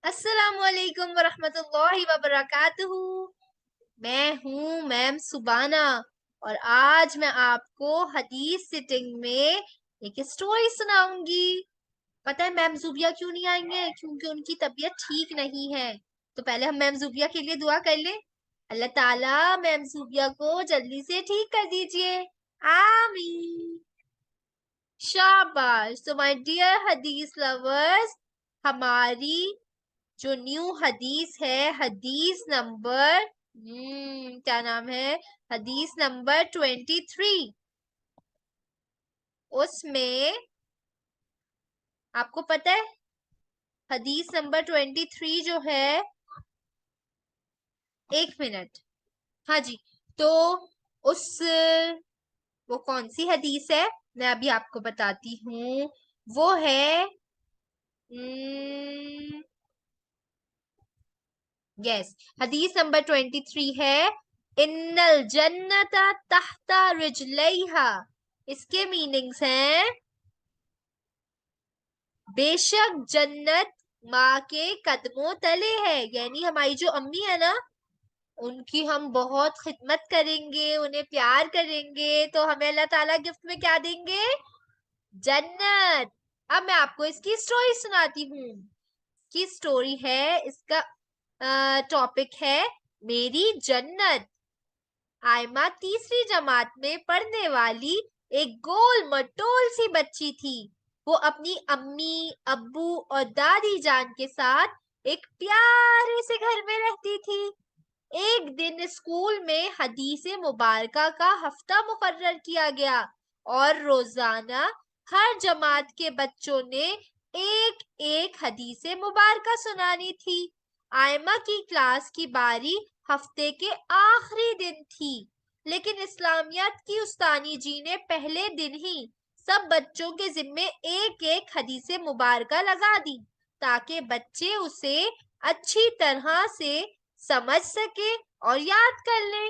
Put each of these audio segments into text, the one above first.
अस्सलामुअलैकुम वरहमतुल्लाहि वबरकातुहू। मैं हूँ मैम सुबाना और आज मैं आपको हदीस सिटिंग में एक स्टोरी सुनाऊंगी। पता है मैम जुबिया क्यों नहीं आई हैं? क्योंकि उनकी तबीयत ठीक नहीं है। तो पहले हम मैम जुबिया के लिए दुआ कर लें। अल्लाह ताला मैम जुबिया को जल्दी से ठीक कर दीजिए, आमीन। शाबाश। तो माय डियर हदीस लवर्स, हमारी जो न्यू हदीस है, हदीस नंबर क्या नाम है, हदीस नंबर 23। उसमें आपको पता है हदीस नंबर 23 जो है, एक मिनट, हाँ जी। तो उस वो कौन सी हदीस है, मैं अभी आपको बताती हूँ। वो है यस, हदीस नंबर 23 है, इन्नल जन्नता तहता रिजलैहा। इसके मीनिंग्स हैं, बेशक जन्नत माँ के कदमों तले है। यानी हमारी जो अम्मी है ना, उनकी हम बहुत खिदमत करेंगे, उन्हें प्यार करेंगे तो हमें अल्लाह ताला गिफ्ट में क्या देंगे? जन्नत। अब मैं आपको इसकी स्टोरी सुनाती हूँ। की स्टोरी है, इसका टॉपिक है मेरी जन्नत। आयमा तीसरी जमात में पढ़ने वाली एक गोल मटोल सी बच्ची थी। वो अपनी अम्मी, अब्बू और दादी जान के साथ एक प्यारे से घर में रहती थी। एक दिन स्कूल में हदीसे मुबारका का हफ्ता मुकर्रर किया गया और रोजाना हर जमात के बच्चों ने एक एक हदीसे मुबारका सुनानी थी। आयमा की क्लास की बारी हफ्ते के आखिरी दिन थी, लेकिन इस्लामियात की उस्तानी जी ने पहले दिन ही सब बच्चों के जिम्मे एक एक हदीसे मुबारका लगा दी, ताकि बच्चे उसे अच्छी तरह से समझ सके और याद कर ले।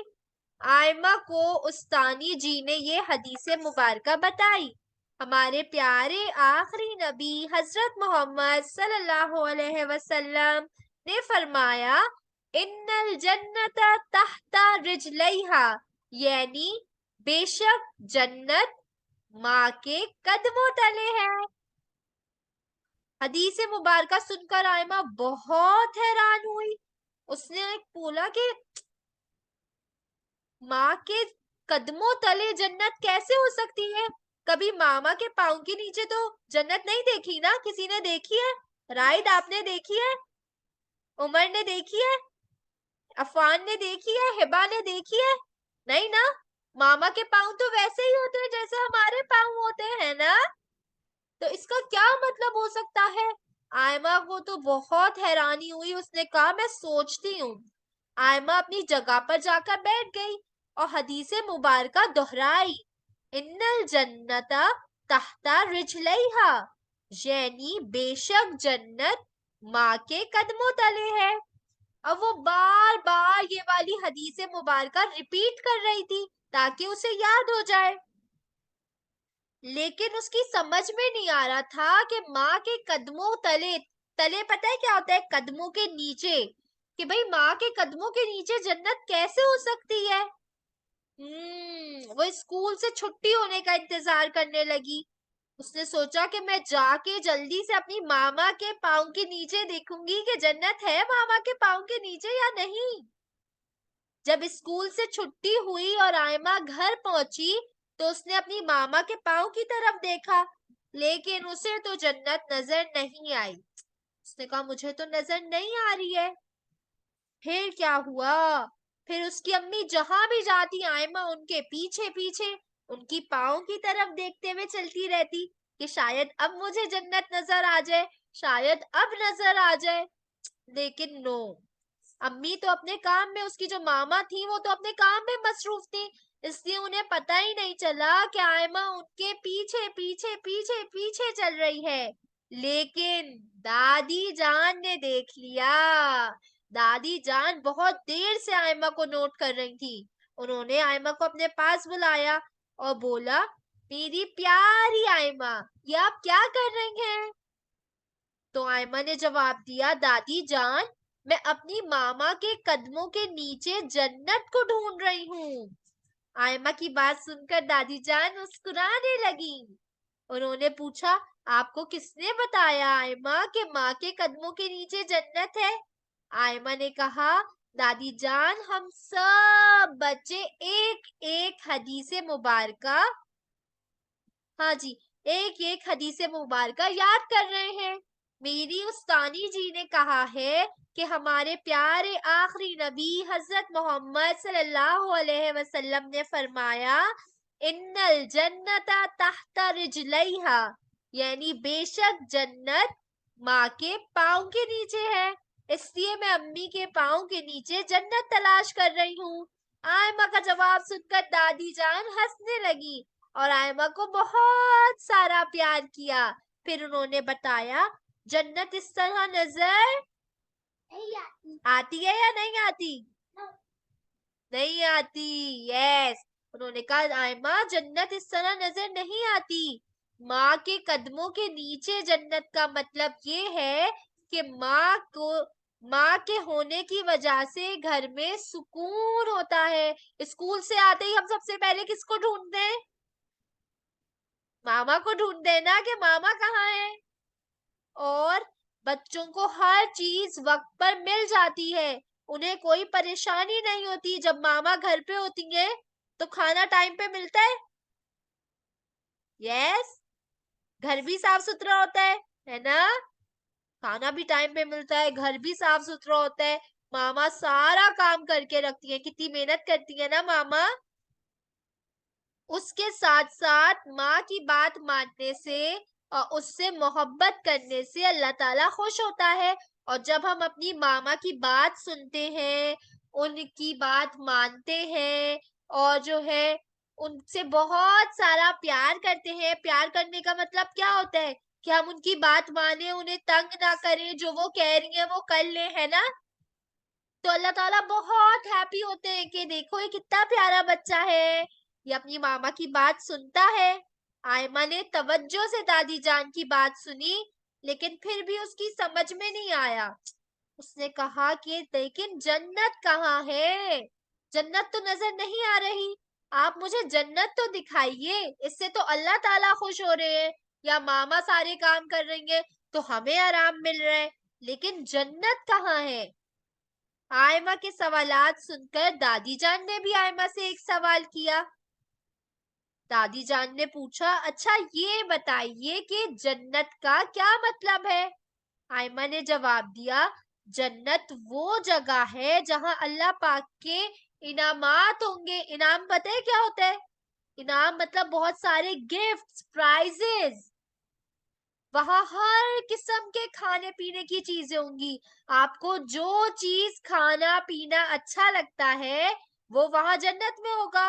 आयमा को उस्तानी जी ने ये हदीसे मुबारका बताई। हमारे प्यारे आखिरी नबी हजरत मोहम्मद सल्लल्लाहु अलैहि वसल्लम ने फरमाया, इन्नल जन्नत तहता रिजलैहा, यानी बेशक जन्नत माँ के कदमों तले है। हदीस मुबारका सुनकर आयमा बहुत हैरान हुई। उसने बोला कि माँ के कदमों तले जन्नत कैसे हो सकती है? कभी मामा के पाँव के नीचे तो जन्नत नहीं देखी ना? किसी ने देखी है? राइड आपने देखी है? उमर ने देखी है? अफवान ने देखी है? हिबा ने देखी है? नहीं ना? मामा के पाँव तो वैसे ही होते हैं जैसे हमारे पाँव होते हैं ना? तो इसका क्या मतलब हो सकता है? आयमा को तो बहुत हैरानी हुई। उसने कहा, मैं सोचती हूँ। आयमा अपनी जगह पर जाकर बैठ गई और हदीसे मुबारका दोहराई, इन्नल जन्नता तहता रिजलैहा, यानी बेशक जन्नत माँ के कदमों तले है। अब वो बार बार ये वाली हदीसे मुबारका रिपीट कर रही थी ताकि उसे याद हो जाए, लेकिन उसकी समझ में नहीं आ रहा था कि माँ के कदमों तले, तले पता है क्या होता है? कदमों के नीचे। कि भाई माँ के कदमों के नीचे जन्नत कैसे हो सकती है? वो स्कूल से छुट्टी होने का इंतजार करने लगी। उसने सोचा कि मैं जाके जल्दी से अपनी मामा के पाँव के नीचे देखूंगी कि जन्नत है मामा के पाँव के नीचे या नहीं। जब स्कूल से छुट्टी हुई और आयमा घर पहुंची तो उसने अपनी मामा के पाँव की तरफ देखा, लेकिन उसे तो जन्नत नजर नहीं आई। उसने कहा, मुझे तो नजर नहीं आ रही है। फिर क्या हुआ? फिर उसकी अम्मी जहां भी जाती आयमा उनके पीछे पीछे उनकी पाँव की तरफ देखते हुए चलती रहती कि शायद अब मुझे जन्नत नजर आ जाए, शायद अब नजर आ जाए। लेकिन नो, अम्मी तो अपने काम में, उसकी जो मामा थी वो तो अपने काम में मसरूफ थी, इसलिए उन्हें पता ही नहीं चला कि आयमा उनके पीछे पीछे पीछे पीछे चल रही है। लेकिन दादी जान ने देख लिया। दादी जान बहुत देर से आयमा को नोट कर रही थी। उन्होंने आयमा को अपने पास बुलाया और बोला, मेरी प्यारी आयमा, ये आप क्या कर रही हैं? तो आयमा ने जवाब दिया, दादी जान मैं अपनी मामा के कदमों के नीचे जन्नत को ढूंढ रही हूँ। आयमा की बात सुनकर दादी जान मुस्कुराने लगी। उन्होंने पूछा, आपको किसने बताया आयमा कि माँ के कदमों के नीचे जन्नत है? आयमा ने कहा, दादी जान हम सब बच्चे एक एक हदीसे मुबारका, हाँ जी, एक एक हदीसे मुबारका याद कर रहे हैं। मेरी उस्तानी जी ने कहा है कि हमारे प्यारे आखिरी नबी हजरत मोहम्मद सल्लल्लाहु अलैहि वसल्लम ने फरमाया, इन्नल जन्नता तहता रिजलैहा, यानी बेशक जन्नत माँ के पाँव के नीचे है। इसलिए मैं अम्मी के पाँव के नीचे जन्नत तलाश कर रही हूँ। आयमा का जवाब सुनकर दादी जान हंसने लगी और आयमा को बहुत सारा प्यार किया। फिर उन्होंने बताया, जन्नत इस तरह नजर आती है या नहीं आती? नहीं आती। यस, उन्होंने कहा, आयमा जन्नत इस तरह नजर नहीं आती। माँ के कदमों के नीचे जन्नत का मतलब ये है कि माँ के होने की वजह से घर में सुकून होता है। स्कूल से आते ही हम सबसे पहले किसको ढूंढते हैं? मामा को ढूंढते हैं ना कि मामा कहाँ है। और बच्चों को हर चीज वक्त पर मिल जाती है, उन्हें कोई परेशानी नहीं होती। जब मामा घर पे होती है तो खाना टाइम पे मिलता है। यस, घर भी साफ सुथरा होता है ना? खाना भी टाइम पे मिलता है, घर भी साफ सुथरा होता है। मामा सारा काम करके रखती है, कितनी मेहनत करती है ना मामा। उसके साथ साथ माँ की बात मानने से और उससे मोहब्बत करने से अल्लाह ताला खुश होता है। और जब हम अपनी मामा की बात सुनते हैं, उनकी बात मानते हैं और जो है उनसे बहुत सारा प्यार करते हैं। प्यार करने का मतलब क्या होता है कि हम उनकी बात माने, उन्हें तंग ना करें, जो वो कह रही है वो कर ले, है ना? तो अल्लाह ताला बहुत हैप्पी होते हैं कि देखो ये कितना प्यारा बच्चा है, ये अपनी मामा की बात सुनता है। आयमा ने तवज्जो से दादी जान की बात सुनी, लेकिन फिर भी उसकी समझ में नहीं आया। उसने कहा कि लेकिन जन्नत कहाँ है? जन्नत तो नजर नहीं आ रही। आप मुझे जन्नत तो दिखाइए। इससे तो अल्लाह ताला खुश हो रहे हैं, या मामा सारे काम कर रही है तो हमें आराम मिल रहा है, लेकिन जन्नत कहाँ है? आयमा के सवालात सुनकर दादी जान ने भी आयमा से एक सवाल किया। दादी जान ने पूछा, अच्छा ये बताइए कि जन्नत का क्या मतलब है? आयमा ने जवाब दिया, जन्नत वो जगह है जहां अल्लाह पाक के इनामात होंगे। इनाम पता है क्या होता है? इनाम मतलब बहुत सारे गिफ्ट्स, प्राइजेस। वहां हर किस्म के खाने पीने की चीजें होंगी। आपको जो चीज खाना पीना अच्छा लगता है वो वहां जन्नत में होगा।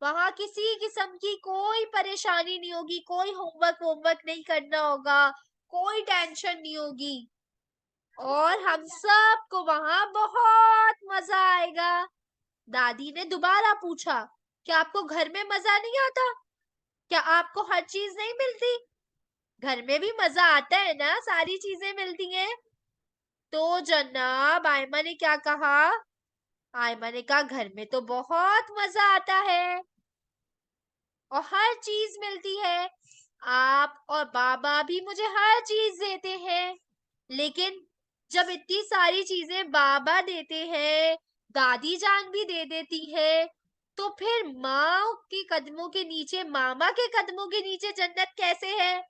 वहां किसी किस्म की कोई परेशानी नहीं होगी, कोई होमवर्क नहीं करना होगा, कोई टेंशन नहीं होगी और हम सबको वहां बहुत मजा आएगा। दादी ने दोबारा पूछा, क्या आपको घर में मजा नहीं आता? क्या आपको हर चीज नहीं मिलती? घर में भी मजा आता है ना, सारी चीजें मिलती हैं। तो जनाब आयमा ने क्या कहा? आयमा ने कहा, घर में तो बहुत मजा आता है और हर चीज मिलती है। आप और बाबा भी मुझे हर चीज देते हैं, लेकिन जब इतनी सारी चीजें बाबा देते हैं, दादी जान भी दे देती है, तो फिर माँ के कदमों के नीचे, मामा के कदमों के नीचे जन्नत कैसे है?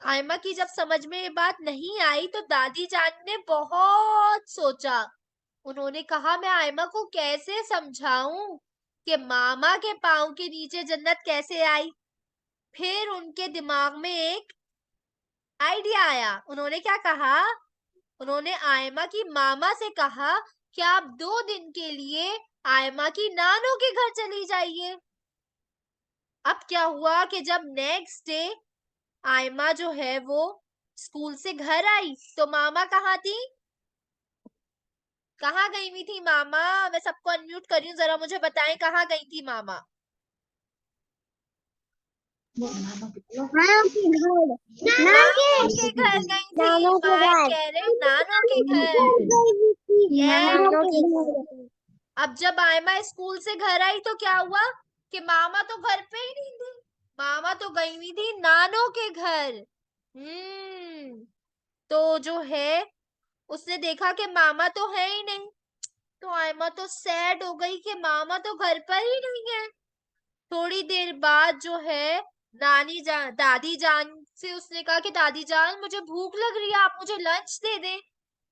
आयमा की जब समझ में ये बात नहीं आई तो दादी जान ने बहुत सोचा। उन्होंने कहा, मैं आयमा को कैसे समझाऊं कि मामा के पाँव के नीचे जन्नत कैसे आई? फिर उनके दिमाग में एक आइडिया आया। उन्होंने क्या कहा? उन्होंने आयमा की मामा से कहा कि आप 2 दिन के लिए आयमा की नानों के घर चली जाइए। अब क्या हुआ कि जब नेक्स्ट डे आयमा जो है वो स्कूल से घर आई तो मामा कहाँ थी? कहाँ गई हुई थी मामा? मैं सबको अनम्यूट कर रही हूँ, जरा मुझे बताएं कहाँ गई थी मामा? नाना के घर। के घर गई थी। नानों के माइक घर। कह रहे नानों के घर। नानों के यस। घर। अब जब आयमा स्कूल से घर आई तो क्या हुआ कि मामा तो घर पे ही नहीं थी। मामा तो गई हुई थी नानों के घर। तो जो है उसने देखा कि मामा तो है ही नहीं। तो आयमा तो सैड हो गई कि मामा तो घर पर ही नहीं है। थोड़ी देर बाद जो है दादी जान से उसने कहा कि दादी जान मुझे भूख लग रही है, आप मुझे लंच दे दें।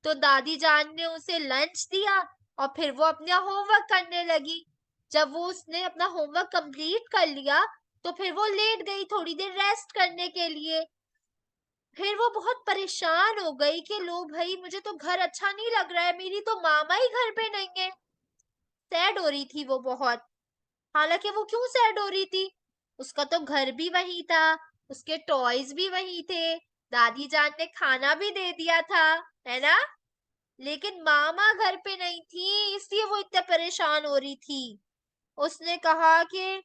तो दादी जान ने उसे लंच दिया और फिर वो अपना होमवर्क करने लगी। जब वो उसने अपना होमवर्क कंप्लीट कर लिया तो फिर वो लेट गई थोड़ी देर रेस्ट करने के लिए। फिर वो बहुत परेशान हो गई कि लो भाई मुझे तो घर अच्छा नहीं लग रहा है, मेरी तो मामा ही घर पे नहीं है। सैड हो रही थी वो बहुत। हालांकि वो क्यों सैड हो रही थी, उसका तो घर भी वही था, उसके टॉयज भी वही थे, दादी जान ने खाना भी दे दिया था, है ना। लेकिन मामा घर पे नहीं थी इसलिए वो इतना परेशान हो रही थी। उसने कहा कि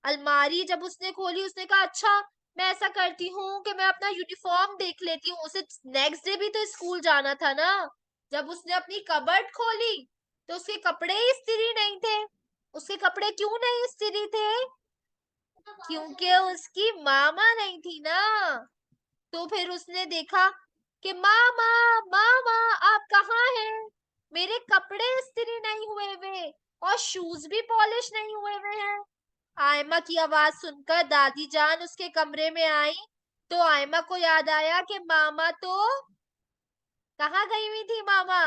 अलमारी जब उसने खोली उसने कहा अच्छा मैं ऐसा करती हूँ कि मैं अपना यूनिफॉर्म देख लेती हूँ, उसे नेक्स्ट डे भी तो स्कूल जाना था ना। जब उसने अपनी कबर्ड खोली तो उसके कपड़े ही इस्त्री नहीं थे। उसके कपड़े क्यों नहीं इस्त्री थे, क्योंकि उसकी मामा नहीं थी ना। तो फिर उसने देखा कि मामा मामा आप कहाँ हैं, मेरे कपड़े इस्त्री नहीं हुए हुए और शूज भी पॉलिश नहीं हुए हुए हैं। आयमा की आवाज सुनकर दादी जान उसके कमरे में आई तो आयमा को याद आया कि मामा तो कहाँ गई हुई थी, मामा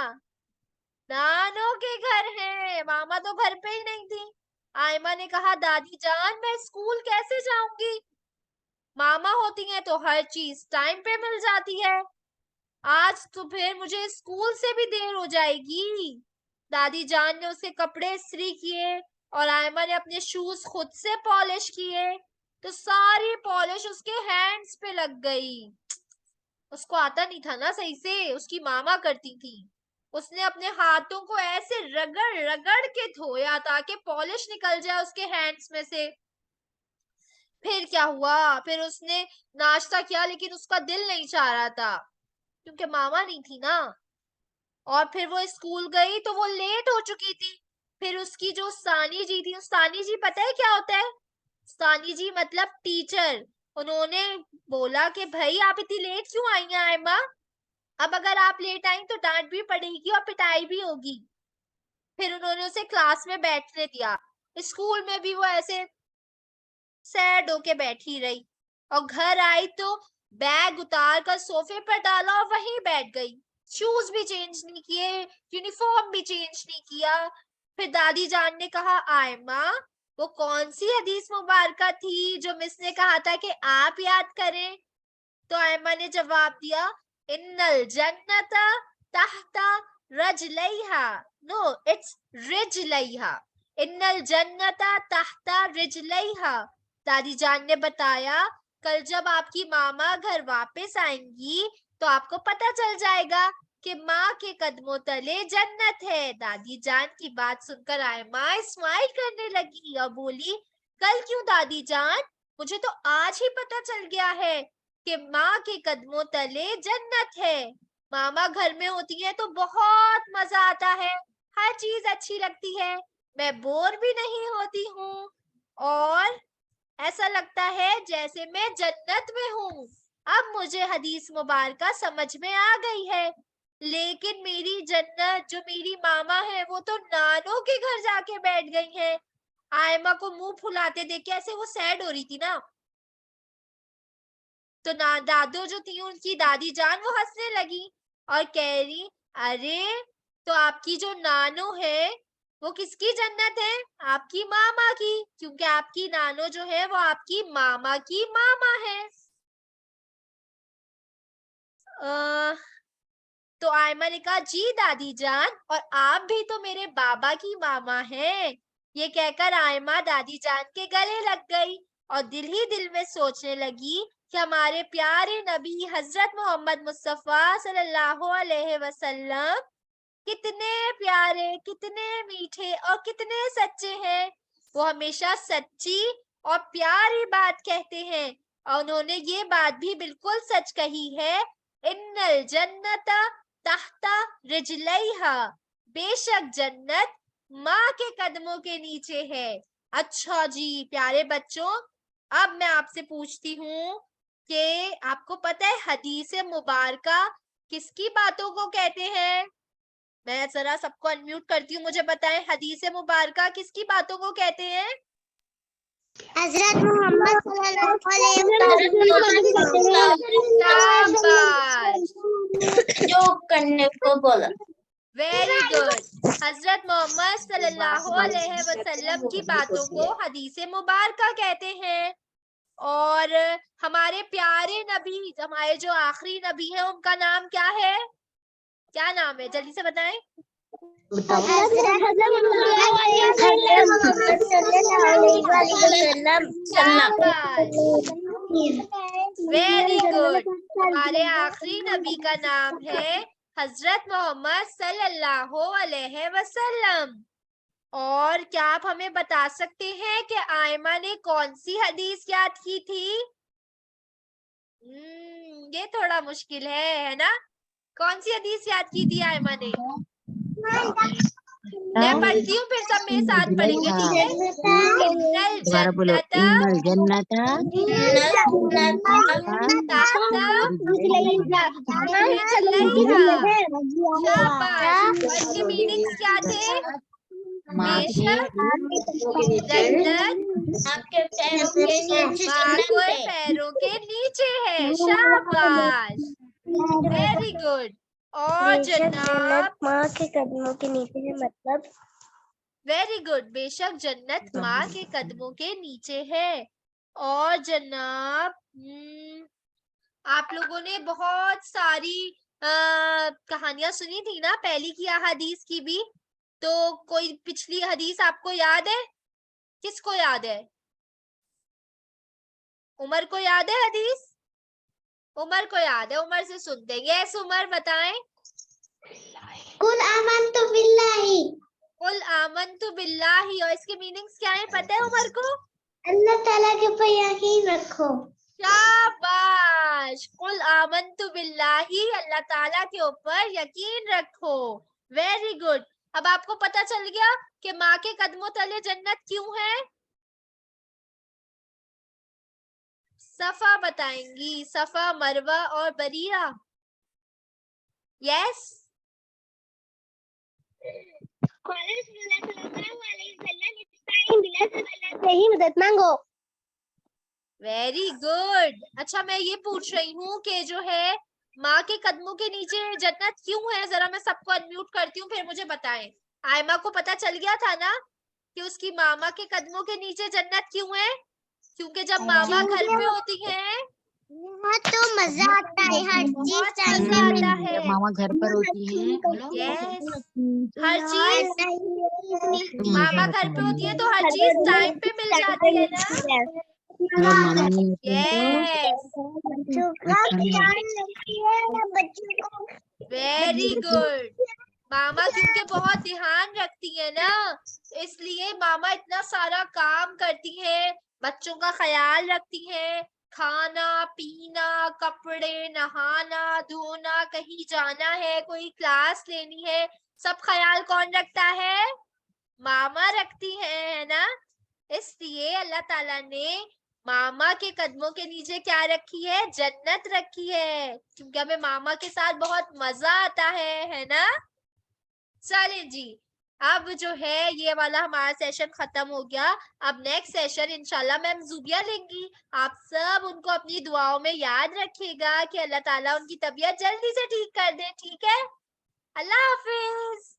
नानों के घर है, मामा तो घर पे ही नहीं थी। आयमा ने कहा दादी जान मैं स्कूल कैसे जाऊंगी, मामा होती हैं तो हर चीज टाइम पे मिल जाती है, आज तो फिर मुझे स्कूल से भी देर हो जाएगी। दादी जान ने उसके कपड़े इस्त्री किए और आयमा ने अपने शूज खुद से पॉलिश किए तो सारी पॉलिश उसके हैंड्स पे लग गई। उसको आता नहीं था ना सही से, उसकी मामा करती थी। उसने अपने हाथों को ऐसे रगड़ रगड़ के धोया ताकि पॉलिश निकल जाए उसके हैंड्स में से। फिर क्या हुआ, फिर उसने नाश्ता किया लेकिन उसका दिल नहीं चाह रहा था क्योंकि मामा नहीं थी ना। और फिर वो स्कूल गई तो वो लेट हो चुकी थी। फिर उसकी जो सानी जी थी, सानी जी पता है क्या होता है, सानी जी मतलब टीचर। उन्होंने बोला कि भाई आप इतनी लेट क्यों आई हैं आयमा, अब अगर आप लेट आई तो डांट भी पड़ेगी और पिटाई भी होगी। फिर उन्होंने उसे क्लास में बैठने दिया। स्कूल में भी वो ऐसे सैड होके बैठी रही और घर आई तो बैग उतार कर सोफे पर डाला और वहीं बैठ गई। शूज भी चेंज नहीं किए, यूनिफॉर्म भी चेंज नहीं किया। फिर दादी जान ने कहा आयमा वो कौन सी हदीस मुबारका थी जो मिस ने कहा था कि आप याद करें। तो आयमा ने जवाब दिया इन्नल जन्नता तहता रजलैहा, नो इट्स रिजलैहा, इन्नल जन्नता तहता रिजलैहा। दादी जान ने बताया कल जब आपकी मामा घर वापस आएंगी तो आपको पता चल जाएगा कि माँ के कदमों तले जन्नत है। दादी जान की बात सुनकर आयमा स्माइल करने लगी और बोली कल क्यों दादी जान, मुझे तो आज ही पता चल गया है कि माँ के कदमों तले जन्नत है। मामा घर में होती है तो बहुत मजा आता है, हर चीज अच्छी लगती है, मैं बोर भी नहीं होती हूँ और ऐसा लगता है जैसे मैं जन्नत में हूँ। अब मुझे हदीस मुबारका समझ में आ गई है। लेकिन मेरी जन्नत जो मेरी मामा है वो तो नानों के घर जाके बैठ गई है। आयमा को मुंह फुलाते देख के ऐसे वो सैड हो रही थी ना, तो ना दादो जो थी उनकी दादी जान वो हंसने लगी और कह रही अरे तो आपकी जो नानो है वो किसकी जन्नत है, आपकी मामा की, क्योंकि आपकी नानो जो है वो आपकी मामा की मामा है। तो आयमा ने कहा जी दादी जान और आप भी तो मेरे बाबा की मामा हैं। ये कहकर आयमा दादी जान के गले लग गई और दिल ही दिल में सोचने लगी कि हमारे प्यारे नबी हजरत मोहम्मद मुस्तफा सल्लल्लाहु अलैहि वसल्लम कितने प्यारे, कितने मीठे और कितने सच्चे हैं। वो हमेशा सच्ची और प्यारी बात कहते हैं और उन्होंने ये बात भी बिल्कुल सच कही है, इन्नल जन्नत तहता रिजलैहा, बेशक जन्नत माँ के कदमों के नीचे है। अच्छा जी प्यारे बच्चों, अब मैं आपसे पूछती हूँ कि आपको पता है हदीस मुबारका किसकी बातों को कहते हैं? मैं जरा सबको अनम्यूट करती हूँ, मुझे बताएं हदीस मुबारका किसकी बातों को कहते हैं? हजरत मोहम्मद सल्लल्लाहु अलैहि शाबाश, जो करने को बोला। Very good. हजरत मोहम्मद सल्लल्लाहु अलैहि वसल्लम की बातों को हदीस मुबारका कहते हैं। और हमारे प्यारे नबी, हमारे जो आखिरी नबी है, उनका नाम क्या है? क्या नाम है, जल्दी से बताएं। Very good. हमारे आखिरी नबी का नाम है हजरत मोहम्मद सल्लल्लाहु अलैहि वसल्लम। और क्या आप हमें बता सकते हैं कि आयमा ने कौन सी हदीस याद की थी? ये थोड़ा मुश्किल है ना? कौन सी हदीस याद की थी आयमा ने? मैं पढ़ती हूँ, फिर सब मेरे साथ पढ़ेंगे, ठीक है? इन्नल दोबारा बोलो, जन्नत इन्नल जन्नत शाबाश। और इसके मीनिंग्स क्या थे? बेशक जन्नत माँ के पैरों के नीचे है। शाबाश, वेरी गुड। और जनाब, माँ के कदमों के नीचे है, मतलब वेरी गुड, बेशक जन्नत माँ के कदमों के नीचे है। और जनाब, आप लोगों ने बहुत सारी कहानियां सुनी थी ना, पहली की हदीस की भी। तो कोई पिछली हदीस आपको याद है? किसको याद है? उमर को याद है हदीस? उमर को याद है, उमर से सुनते हैं। यस उमर, बताएं। कुल आमन्तु बिल्लाही, कुल आमन्तु बिल्लाही, और इसके मीनिंग्स क्या है पता है उमर को? अल्लाह ताला के ऊपर यकीन रखो। शाबाश, कुल आमन्तु बिल्लाही, अल्लाह ताला के ऊपर यकीन रखो। Very good. अब आपको पता चल गया कि माँ के कदमों तले जन्नत क्यों है? सफा बताएंगी, सफा, मरवा और बरीरा। यस, से ही मदद मांगो। Very good. अच्छा, मैं ये पूछ रही हूँ कि जो है माँ के कदमों के नीचे जन्नत क्यों है? जरा मैं सबको अनम्यूट करती हूँ, फिर मुझे बताएं। आयमा को पता चल गया था ना कि उसकी मामा के कदमों के नीचे जन्नत क्यों है? क्योंकि जब मामा घर पे होती हैं तो मजा आता है, हर चीज बहुत मजा आता है। जब मामा घर पर होती है, बोलो यस, हर चीज तो मामा मजा घर आता पे होती है है। तो हर चीज टाइम पे मिल जाती है ना। अगर मामा नहीं होते यस, वेरी गुड। मामा क्योंकि बहुत ध्यान रखती है ना, इसलिए मामा इतना सारा काम करती है, बच्चों का ख्याल रखती है। खाना पीना, कपड़े, नहाना धोना, कहीं जाना है, कोई क्लास लेनी है, सब ख्याल कौन रखता है? मामा रखती है ना। इसलिए अल्लाह ताला ने मामा के कदमों के नीचे क्या रखी है? जन्नत रखी है, क्योंकि हमें मामा के साथ बहुत मजा आता है ना। चले जी, अब जो है ये वाला हमारा सेशन खत्म हो गया। अब नेक्स्ट सेशन इंशाल्लाह मैम जुबिया लेंगी। आप सब उनको अपनी दुआओं में याद रखिएगा कि अल्लाह ताला उनकी तबीयत जल्दी से ठीक कर दे, ठीक है? अल्लाह हाफिज।